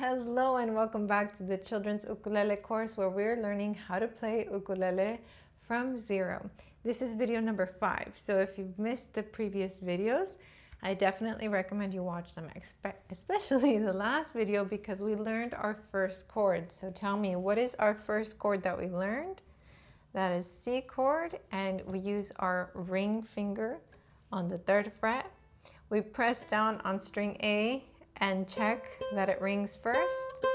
Hello and welcome back to the children's ukulele course where we're learning how to play ukulele from zero. This is video number 5. So if you've missed the previous videos, I definitely recommend you watch them, especially the last video because we learned our first chord. So tell me, what is our first chord that we learned? That is C chord, and we use our ring finger on the 3rd fret. We press down on string A and check that it rings first.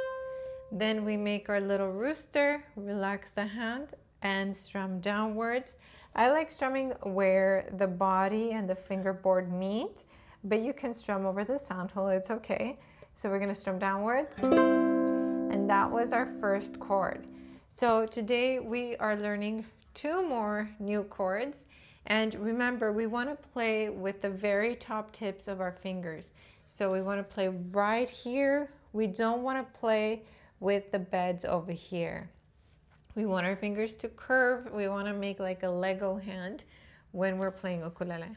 Then we make our little rooster, relax the hand, and strum downwards. I like strumming where the body and the fingerboard meet, but you can strum over the sound hole, it's okay. So we're gonna strum downwards, and that was our first chord. So today we are learning 2 more new chords, and remember, we want to play with the very top tips of our fingers. So we want to play right here. We don't want to play with the beds over here. We want our fingers to curve. We want to make like a Lego hand when we're playing ukulele.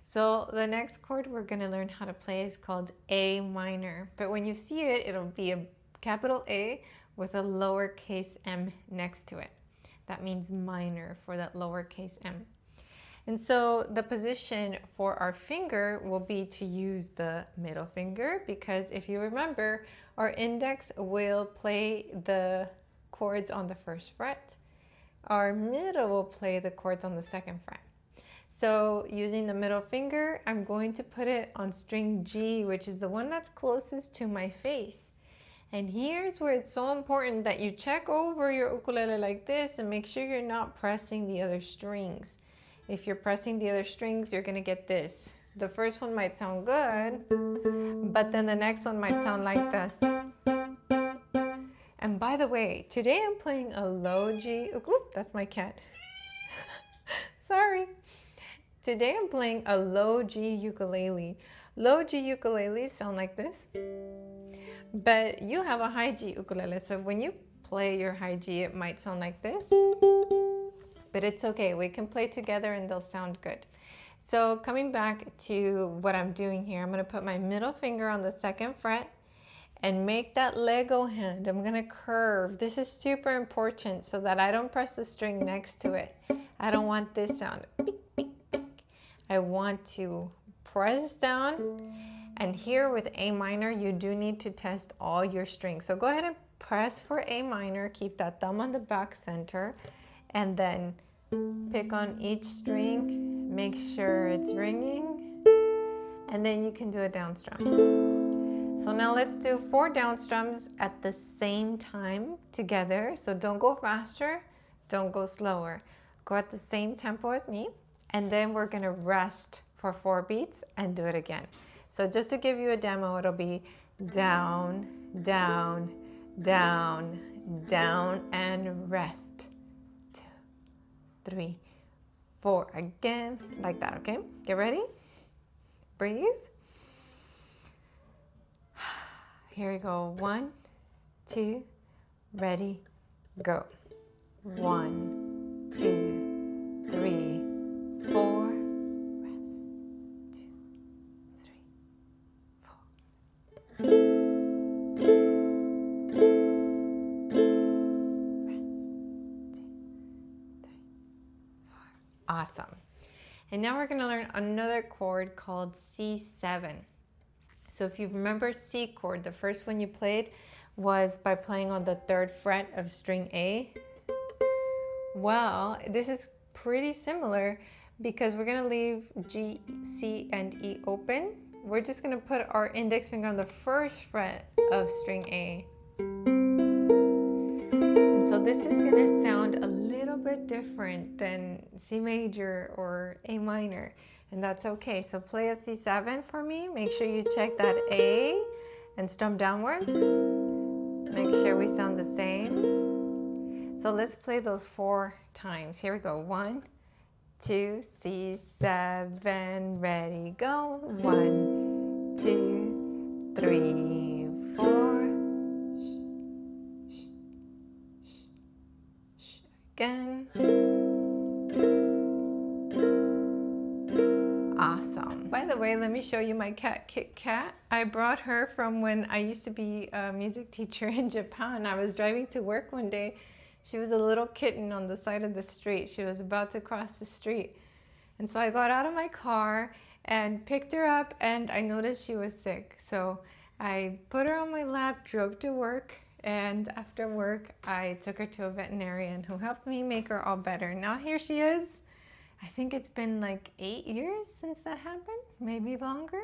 So the next chord we're going to learn how to play is called A minor. But when you see it, it'll be a capital A with a lowercase m next to it. That means minor for that lowercase m. And so the position for our finger will be to use the middle finger, because if you remember, our index will play the chords on the 1st fret. Our middle will play the chords on the 2nd fret. So using the middle finger, I'm going to put it on string G, which is the one that's closest to my face. And here's where it's so important that you check over your ukulele like this and make sure you're not pressing the other strings. If you're pressing the other strings, you're going to get this. The first one might sound good, but then the next one might sound like this. And by the way, today I'm playing a low G. Oop, that's my cat. Sorry. Today I'm playing a low G ukulele. Low G ukuleles sound like this, but you have a high G ukulele. So when you play your high G, it might sound like this. But it's okay, we can play together and they'll sound good. So coming back to what I'm doing here, I'm gonna put my middle finger on the 2nd fret and make that Lego hand. I'm gonna curve. This is super important so that I don't press the string next to it. I don't want this sound. Beep, beep, beep. I want to press down. And here with A minor, you do need to test all your strings. So go ahead and press for A minor, keep that thumb on the back center, and then pick on each string, make sure it's ringing, and then you can do a down strum. So now let's do 4 down strums at the same time together. So don't go faster, don't go slower. Go at the same tempo as me, and then we're gonna rest for 4 beats and do it again. So just to give you a demo, it'll be down, down, down, down, and rest. 3, 4, again, like that, okay? Get ready, breathe. Here we go, 1, 2, ready, go. 1, 2, 3, 4, rest, 2, 3, 4. Awesome. And now we're going to learn another chord called C7. So if you remember C chord, the first one you played was by playing on the 3rd fret of string A. Well, this is pretty similar because we're going to leave G, C, and E open. We're just going to put our index finger on the 1st fret of string A. And so this is going to sound a little bit different than C major or A minor, and that's okay. So play a C7 for me. Make sure you check that A and strum downwards. Make sure we sound the same. So let's play those 4 times. Here we go. 1, 2, C7, ready, go. 1, 2, 3, 4. Again. Awesome. By the way, let me show you my cat, KitKat. I brought her from when I used to be a music teacher in Japan. I was driving to work one day. She was a little kitten on the side of the street. She was about to cross the street. And so I got out of my car and picked her up, and I noticed she was sick. So I put her on my lap, drove to work, and after work, I took her to a veterinarian who helped me make her all better. Now here she is. I think it's been like 8 years since that happened, maybe longer.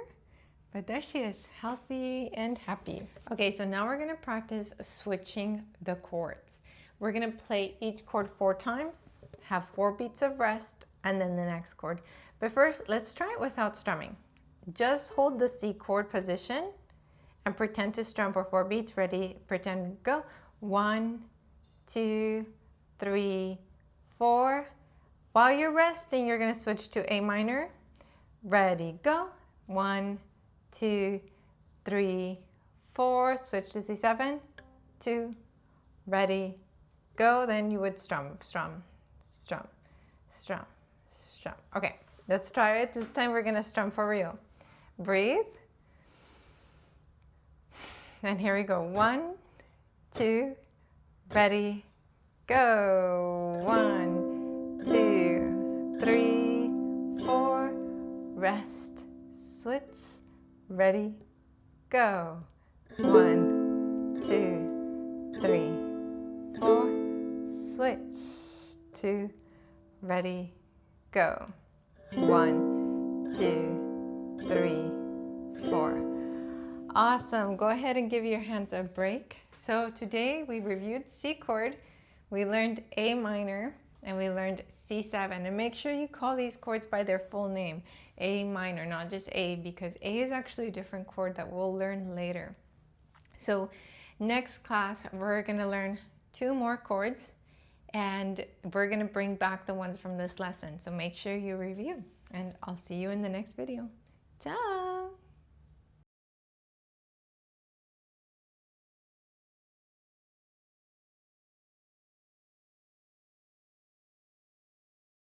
But there she is, healthy and happy. Okay, so now we're gonna practice switching the chords. We're gonna play each chord 4 times, have 4 beats of rest, and then the next chord. But first, let's try it without strumming. Just hold the C chord position and pretend to strum for 4 beats. Ready, pretend, go. 1, 2, 3, 4. While you're resting, you're gonna switch to A minor. Ready, go. 1, 2, 3, 4. Switch to C7, 2, ready, go. Then you would strum, strum, strum, strum, strum. Okay, let's try it. This time we're gonna strum for real. Breathe. And here we go. 1, 2, ready, go. 1, 2, 3, 4. Rest, switch, ready, go. 1, 2, 3, 4. Switch, 2, ready, go. 1, 2, 3, 4. Awesome. Go ahead and give your hands a break. So today we reviewed C chord, we learned A minor, and we learned C7. And make sure you call these chords by their full name. A minor, not just A, because A is actually a different chord that we'll learn later. So next class, we're going to learn 2 more chords, and we're going to bring back the ones from this lesson. So make sure you review, and I'll see you in the next video. Ciao!